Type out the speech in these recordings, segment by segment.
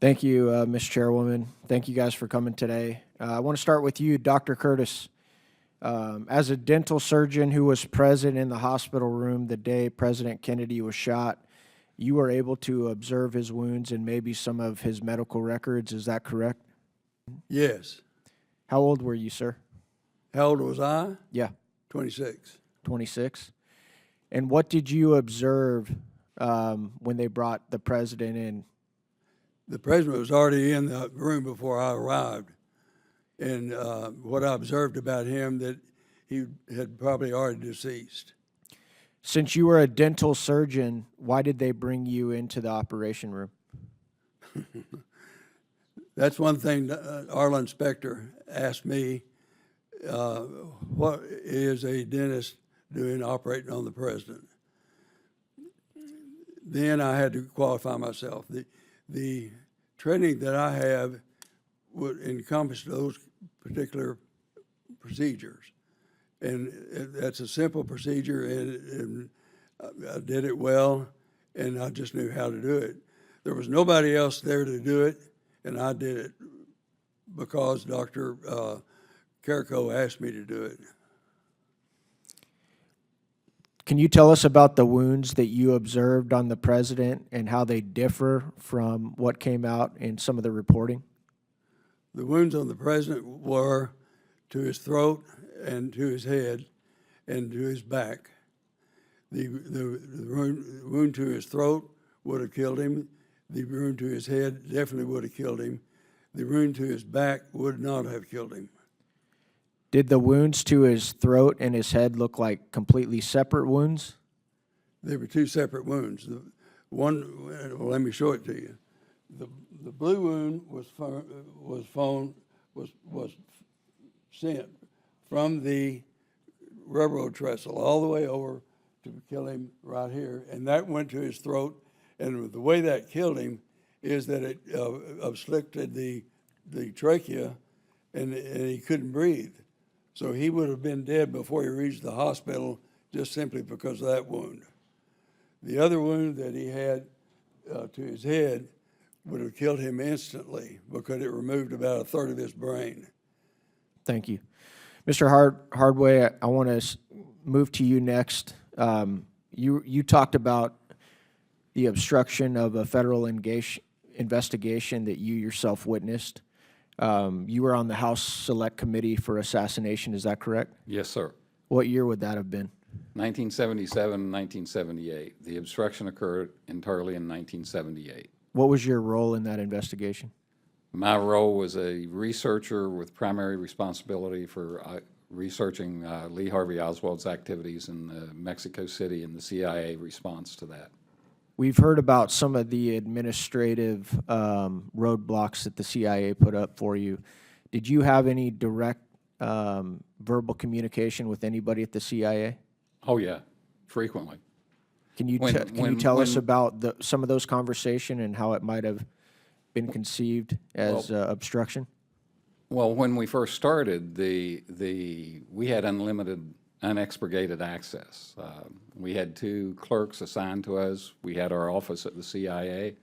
Thank you, Ms. Chairwoman. Thank you guys for coming today. I want to start with you, Dr. Curtis. As a dental surgeon who was present in the hospital room the day President Kennedy was shot, you were able to observe his wounds and maybe some of his medical records. Is that correct? Yes. How old were you, sir? How old was I? Yeah. 26. 26. And what did you observe when they brought the president in? The president was already in the room before I arrived. And what I observed about him, that he had probably already deceased. Since you were a dental surgeon, why did they bring you into the operation room? That's one thing our inspector asked me, what is a dentist doing operating on the president? Then I had to qualify myself. The training that I have would encompass those particular procedures. And that's a simple procedure, and I did it well, and I just knew how to do it. There was nobody else there to do it, and I did it because Dr. Carrico asked me to do it. Can you tell us about the wounds that you observed on the president and how they differ from what came out in some of the reporting? The wounds on the president were to his throat and to his head and to his back. The wound to his throat would have killed him. The wound to his head definitely would have killed him. The wound to his back would not have killed him. Did the wounds to his throat and his head look like completely separate wounds? They were two separate wounds. The one, well, let me show it to you. The blue wound was sent from the railroad trestle all the way over to kill him right here, and that went to his throat. And the way that killed him is that it obstructed the trachea, and he couldn't breathe. So he would have been dead before he reached the hospital just simply because of that wound. The other wound that he had to his head would have killed him instantly because it removed about a third of his brain. Thank you. Mr. Hardway, I want to move to you next. You talked about the obstruction of a federal investigation that you yourself witnessed. You were on the House Select Committee for Assassination, is that correct? Yes, sir. What year would that have been? 1977, 1978. The obstruction occurred entirely in 1978. What was your role in that investigation? My role was a researcher with primary responsibility for researching Lee Harvey Oswald's activities in Mexico City and the CIA response to that. We've heard about some of the administrative roadblocks that the CIA put up for you. Did you have any direct verbal communication with anybody at the CIA? Oh, yeah, frequently. Can you tell us about some of those conversations and how it might have been conceived as obstruction? Well, when we first started, we had unlimited, unexpurgated access. We had 2 clerks assigned to us. We had our office at the CIA.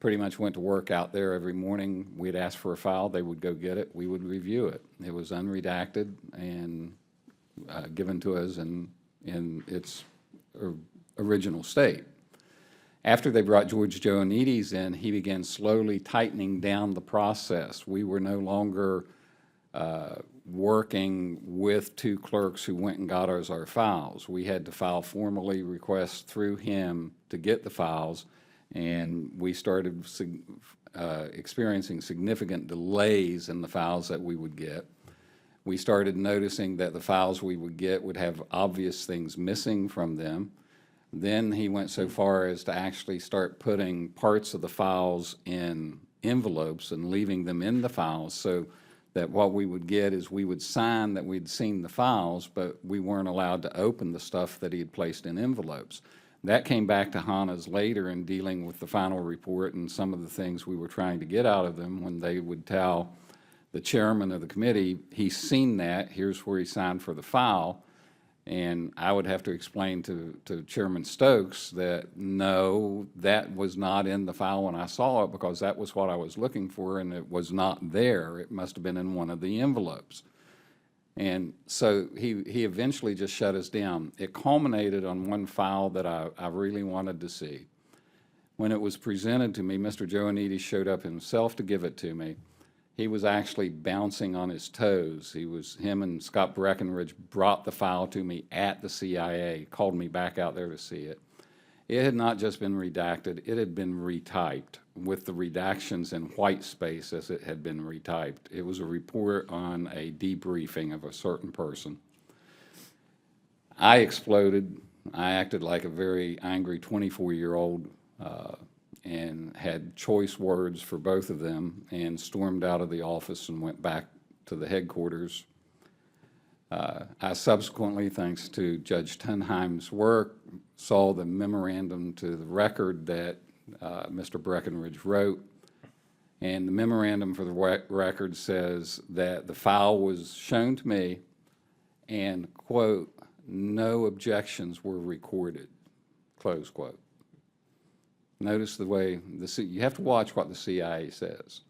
Pretty much went to work out there every morning. We'd ask for a file. They would go get it. We would review it. It was unredacted and given to us in its original state. After they brought George Joannides in, he began slowly tightening down the process. We were no longer working with 2 clerks who went and got us our files. We had to file formally requests through him to get the files, and we started experiencing significant delays in the files that we would get. We started noticing that the files we would get would have obvious things missing from them. Then he went so far as to actually start putting parts of the files in envelopes and leaving them in the files, so that what we would get is we would sign that we'd seen the files, but we weren't allowed to open the stuff that he had placed in envelopes. That came back to haunt us later in dealing with the final report and some of the things we were trying to get out of them, when they would tell the chairman of the committee, he's seen that, here's where he signed for the file, And I would have to explain to Chairman Stokes that, no, that was not in the file when I saw it, because that was what I was looking for, and it was not there. It must have been in one of the envelopes. And so he eventually just shut us down. It culminated on one file that I really wanted to see. When it was presented to me, Mr. Joannides showed up himself to give it to me. He was actually bouncing on his toes. Him and Scott Breckenridge brought the file to me at the CIA, called me back out there to see it. It had not just been redacted, it had been retyped with the redactions in white space as it had been retyped. It was a report on a debriefing of a certain person. I exploded. I acted like a very angry 24-year-old and had choice words for both of them, and stormed out of the office and went back to the headquarters. I subsequently, thanks to Judge Tenheim's work, saw the memorandum to the record that Mr. Breckenridge wrote. And the memorandum for the record says that the file was shown to me and, quote, no objections were recorded, close quote. Notice the way, you have to watch what the CIA says.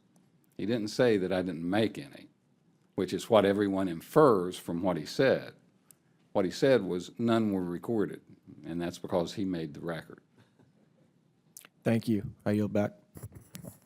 He didn't say that I didn't make any, which is what everyone infers from what he said. What he said was none were recorded, and that's because he made the record. Thank you. I yield back.